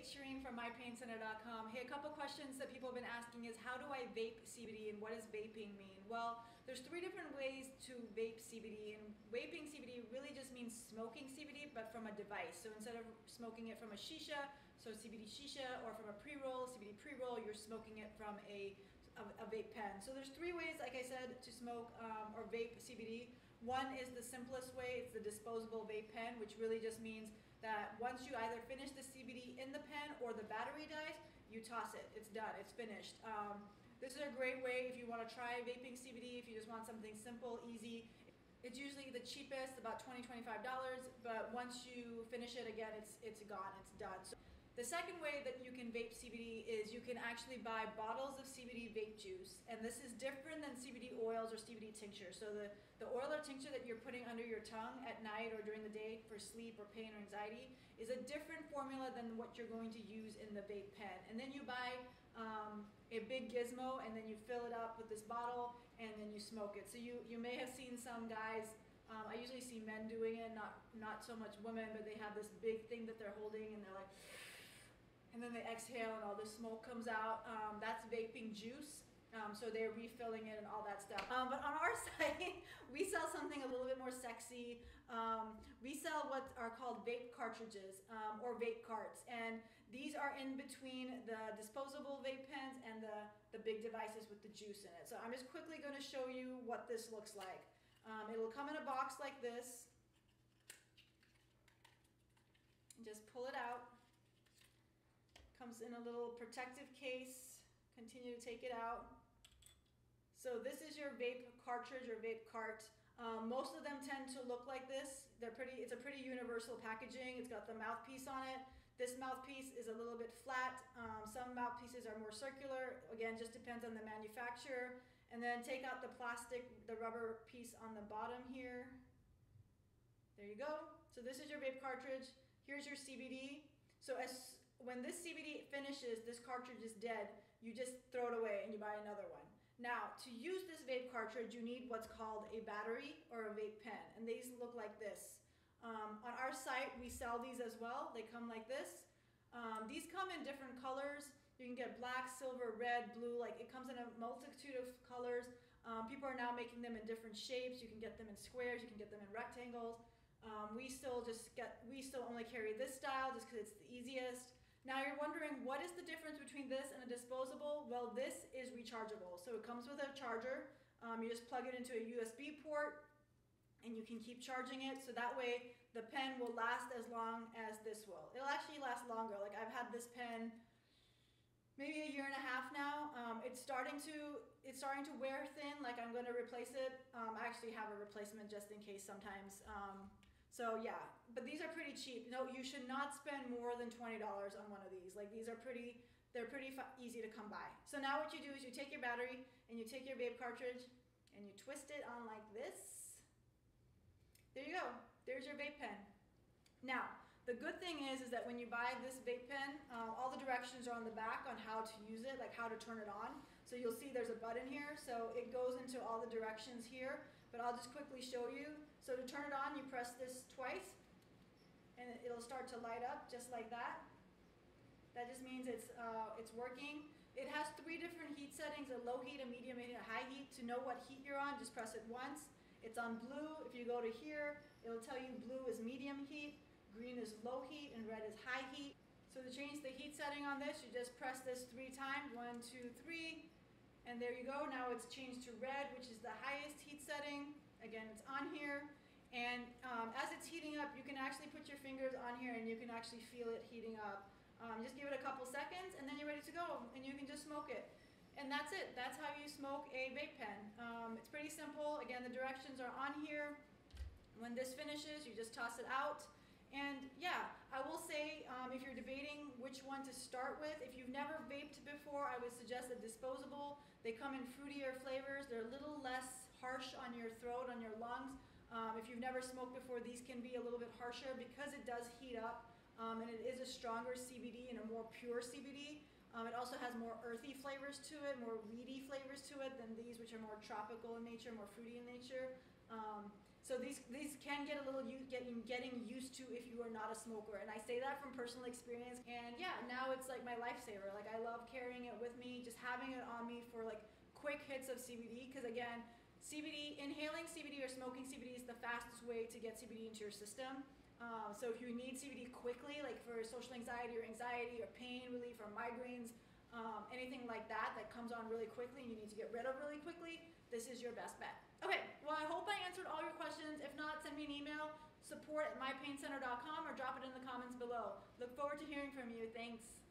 it's Shireen from MyPainCenter.com. Hey, a couple questions that people have been asking is, how do I vape CBD and what does vaping mean? Well, there's 3 different ways to vape CBD, and vaping CBD really just means smoking CBD but from a device. So instead of smoking it from a shisha, so CBD shisha, or from a pre-roll, CBD pre-roll, you're smoking it from a vape pen. So there's 3 ways, like I said, to smoke or vape CBD. One is the simplest way, it's the disposable vape pen, which really just means that once you either finish the CBD in the pen or the battery dies, you toss it. It's done, it's finished. This is a great way if you want to try vaping CBD, if you just want something simple, easy. It's usually the cheapest, about $20, $25, but once you finish it again, it's gone, it's done. So the second way that you can vape CBD is you can actually buy bottles of CBD vape juice, and this is different than CBD oils or CBD tincture. So the oil or tincture that you're putting under your tongue at night or during the day for sleep or pain or anxiety is a different formula than what you're going to use in the vape pen. And then you buy a big gizmo, and then you fill it up with this bottle, and then you smoke it. So you may have seen some guys, I usually see men doing it, not so much women, but they have this big thing that they're holding, and they're like, and then they exhale and all the smoke comes out. That's vaping juice. So they're refilling it and all that stuff. But on our site, we sell something a little bit more sexy. We sell what are called vape cartridges or vape carts. And these are in between the disposable vape pens and the big devices with the juice in it. So I'm just quickly going to show you what this looks like. It'll come in a box like this. And just pull it out. Comes in a little protective case. Continue to take it out. So this is your vape cartridge or vape cart. Most of them tend to look like this. It's a pretty universal packaging. It's got the mouthpiece on it. This mouthpiece is a little bit flat. Some mouthpieces are more circular. Again, just depends on the manufacturer. And then take out the plastic, the rubber piece on the bottom here. There you go. So this is your vape cartridge. Here's your CBD. So when this CBD finishes, this cartridge is dead, you just throw it away and you buy another one. Now, to use this vape cartridge, you need what's called a battery or a vape pen, and these look like this. On our site, we sell these as well. They come like this. These come in different colors. You can get black, silver, red, blue, like it comes in a multitude of colors. People are now making them in different shapes. You can get them in squares, you can get them in rectangles. We still only carry this style just because it's the easiest. Now you're wondering, what is the difference between this and a disposable? Well, this is rechargeable. So it comes with a charger. You just plug it into a USB port and you can keep charging it. So that way the pen will last as long as this will. It'll actually last longer. Like I've had this pen maybe a year and a half now. It's starting to wear thin. Like I'm going to replace it. I actually have a replacement just in case sometimes. So yeah, but these are pretty cheap. No, you should not spend more than $20 on one of these. Like they're pretty easy to come by. So now what you do is you take your battery and you take your vape cartridge and you twist it on like this. There you go. There's your vape pen. Now, the good thing is that when you buy this vape pen, all the directions are on the back on how to use it, like how to turn it on. So you'll see there's a button here, so it goes into all the directions here, but I'll just quickly show you. So to turn it on, you press this twice, and it'll start to light up just like that. That just means it's working. It has 3 different heat settings, a low heat, a medium heat, and a high heat. To know what heat you're on, just press it once. It's on blue. If you go to here, it'll tell you blue is medium heat, green is low heat, and red is high heat. So to change the heat setting on this, you just press this 3 times, 1, 2, 3, and there you go. Now it's changed to red, which is the highest heat setting. Again, it's on here, and as it's heating up, you can actually put your fingers on here and you can actually feel it heating up. Just give it a couple seconds, and then you're ready to go, and you can just smoke it. And that's it. That's how you smoke a vape pen. It's pretty simple. Again, the directions are on here. When this finishes, you just toss it out. And yeah, I will say, if you're debating which one to start with, if you've never vaped before, I would suggest a disposable. They come in fruitier flavors. They're a little less harsh on your throat, on your lungs. If you've never smoked before, these can be a little bit harsher because it does heat up, and it is a stronger CBD and a more pure CBD. It also has more earthy flavors to it, more weedy flavors to it than these, which are more tropical in nature, more fruity in nature. So these can get a little getting used to if you are not a smoker, and I say that from personal experience. And yeah, now it's like my lifesaver. Like I love carrying it with me, just having it on me for like quick hits of CBD. Because again, inhaling CBD or smoking CBD is the fastest way to get CBD into your system. So if you need CBD quickly, like for social anxiety or pain relief or migraines, anything like that comes on really quickly and you need to get rid of really quickly, this is your best bet. Okay, well I hope I answered all your questions. If not, send me an email, support@mypaincenter.com, or drop it in the comments below. Look forward to hearing from you. Thanks.